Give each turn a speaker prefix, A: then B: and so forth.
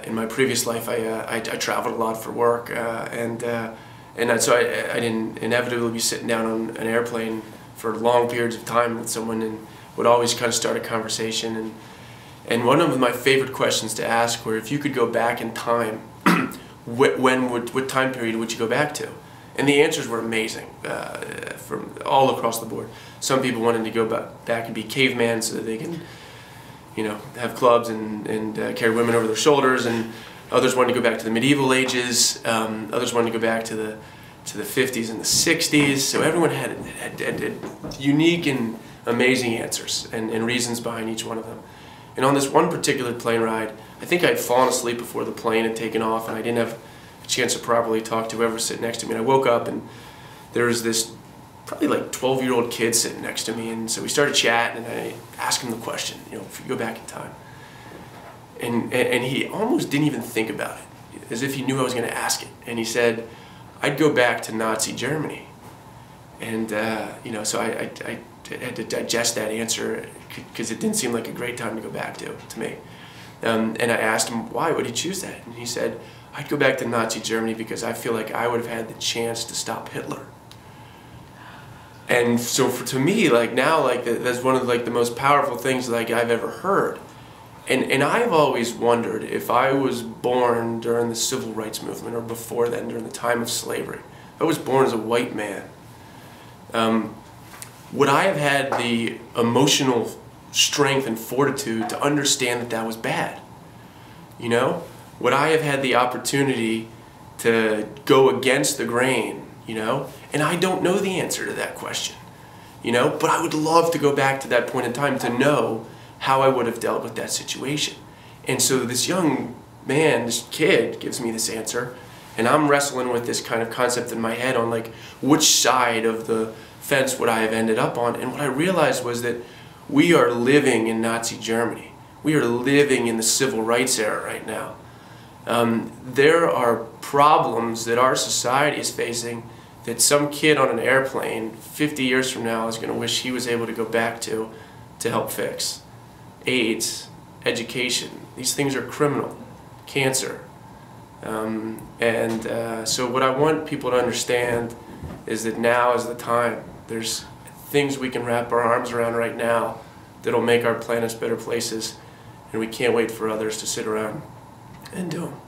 A: In my previous life, I traveled a lot for work, so I didn't inevitably be sitting down on an airplane for long periods of time with someone, and would always kind of start a conversation. And one of my favorite questions to ask were, if you could go back in time, what time period would you go back to? And the answers were amazing from all across the board. Some people wanted to go back and be cavemen so that they can, have clubs and carry women over their shoulders, and others wanted to go back to the medieval ages. Others wanted to go back to the 50s and the 60s. So everyone had unique and amazing answers and reasons behind each one of them. And on this one particular plane ride, I think I'd fallen asleep before the plane had taken off, and I didn't have a chance to properly talk to whoever was sitting next to me. And I woke up, and there was this probably like 12-year-old kid sitting next to me, and so we started chatting, and I asked him the question, if you go back in time. And he almost didn't even think about it, as if he knew I was going to ask it. And he said, I'd go back to Nazi Germany. And, so I had to digest that answer, because it didn't seem like a great time to go back to me. And I asked him, why would he choose that? And he said, I'd go back to Nazi Germany because I feel like I would have had the chance to stop Hitler. And so to me, that's one of the most powerful things I've ever heard. And I've always wondered, if I was born during the civil rights movement, or before then, during the time of slavery, if I was born as a white man, would I have had the emotional strength and fortitude to understand that that was bad? Would I have had the opportunity to go against the grain? And I don't know the answer to that question, but I would love to go back to that point in time to know how I would have dealt with that situation. And so this young man, this kid, gives me this answer, and I'm wrestling with this kind of concept in my head on which side of the fence would I have ended up on. And what I realized was that we are living in Nazi Germany. We are living in the civil rights era right now. There are problems that our society is facing that some kid on an airplane 50 years from now is going to wish he was able to go back to help fix. AIDS, education, these things are criminal. Cancer. So what I want people to understand is that now is the time. There's things we can wrap our arms around right now that'll make our planets better places, and we can't wait for others to sit around and do them.